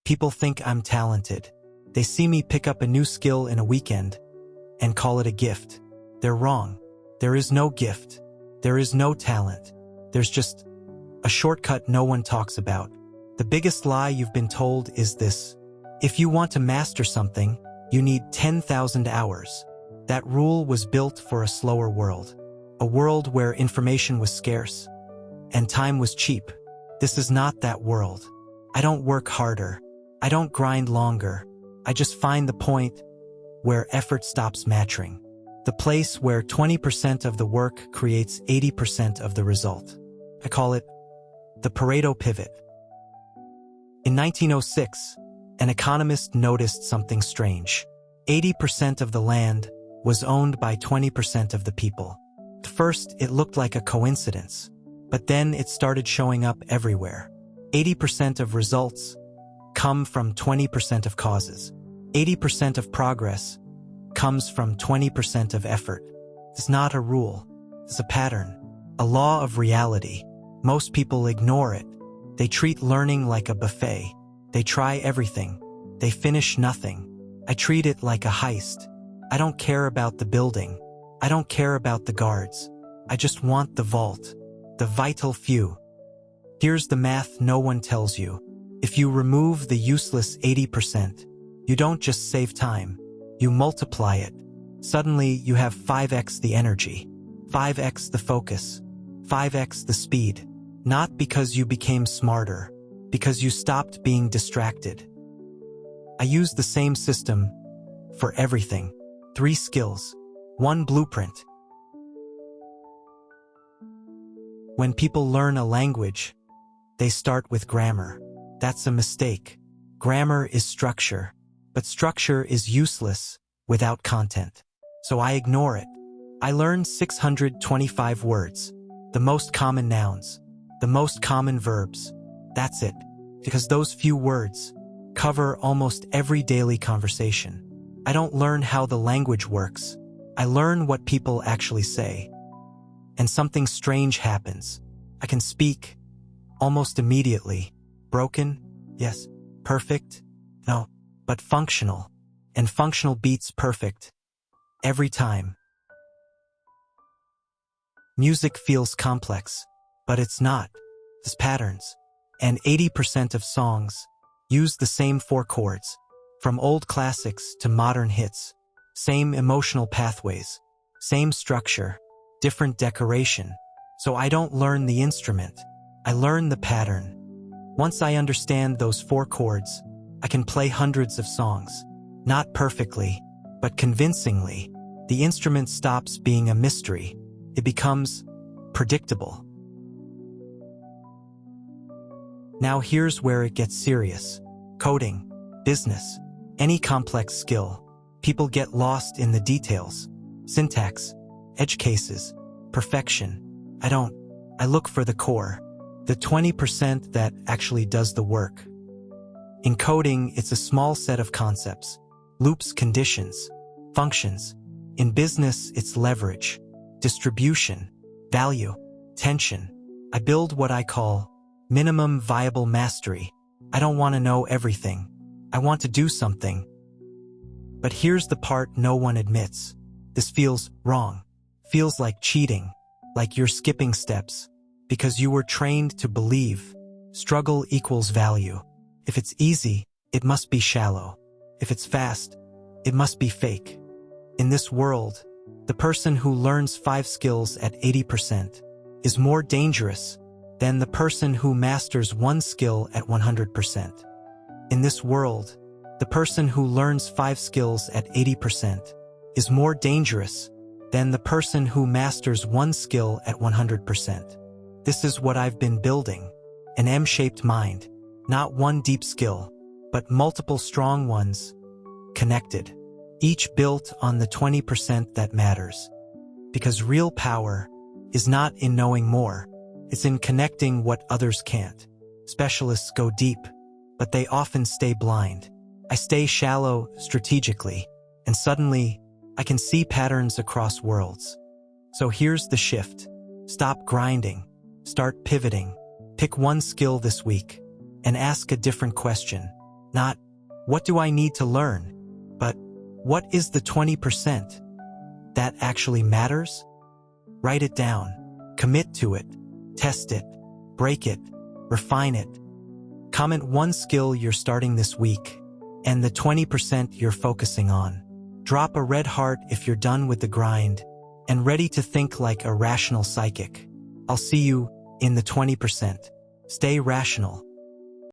People think I'm talented. They see me pick up a new skill in a weekend and call it a gift. They're wrong. There is no gift. There is no talent. There's just a shortcut no one talks about. The biggest lie you've been told is this: if you want to master something, you need 10,000 hours. That rule was built for a slower world. A world where information was scarce and time was cheap. This is not that world. I don't work harder. I don't grind longer. I just find the point where effort stops mattering. The place where 20% of the work creates 80% of the result. I call it the Pareto Pivot. In 1906, an economist noticed something strange. 80% of the land was owned by 20% of the people. At first, it looked like a coincidence, but then it started showing up everywhere. 80% of results come from 20% of causes. 80% of progress comes from 20% of effort. It's not a rule. It's a pattern, a law of reality. Most people ignore it. They treat learning like a buffet. They try everything. They finish nothing. I treat it like a heist. I don't care about the building. I don't care about the guards. I just want the vault, the vital few. Here's the math no one tells you. If you remove the useless 80%, you don't just save time, you multiply it. Suddenly you have 5x the energy, 5x the focus, 5x the speed. Not because you became smarter, because you stopped being distracted. I use the same system for everything. 3 skills, 1 blueprint. When people learn a language, they start with grammar. That's a mistake. Grammar is structure, but structure is useless without content. So I ignore it. I learn 625 words, the most common nouns, the most common verbs. That's it, because those few words cover almost every daily conversation. I don't learn how the language works. I learn what people actually say. And something strange happens. I can speak almost immediately. Broken? Yes. Perfect? No. But functional. And functional beats perfect. Every time. Music feels complex, but it's not. It's patterns. And 80% of songs use the same 4 chords. From old classics to modern hits. Same emotional pathways. Same structure. Different decoration. So I don't learn the instrument. I learn the pattern. Once I understand those 4 chords, I can play hundreds of songs. Not perfectly, but convincingly. The instrument stops being a mystery. It becomes predictable. Now here's where it gets serious. Coding, business, any complex skill. People get lost in the details. Syntax, edge cases, perfection. I don't. I look for the core. The 20% that actually does the work. In coding, it's a small set of concepts. Loops, conditions, functions. In business, it's leverage, distribution, value, tension. I build what I call minimum viable mastery. I don't want to know everything. I want to do something. But here's the part no one admits. This feels wrong. Feels like cheating. Like you're skipping steps. Because you were trained to believe struggle equals value. If it's easy, it must be shallow. If it's fast, it must be fake. In this world, the person who learns 5 skills at 80% is more dangerous than the person who masters 1 skill at 100%. In this world, the person who learns 5 skills at 80% is more dangerous than the person who masters 1 skill at 100%. This is what I've been building, an M-shaped mind, not one deep skill, but multiple strong ones, connected, each built on the 20% that matters. Because real power is not in knowing more, it's in connecting what others can't. Specialists go deep, but they often stay blind. I stay shallow strategically, and suddenly I can see patterns across worlds. So here's the shift. Stop grinding. Start pivoting. Pick 1 skill this week and ask a different question. Not, what do I need to learn? But, what is the 20% that actually matters? Write it down. Commit to it. Test it. Break it. Refine it. Comment one skill you're starting this week, and the 20% you're focusing on. Drop a red heart if you're done with the grind and ready to think like a rational psychic. I'll see you in the 20%. Stay rational.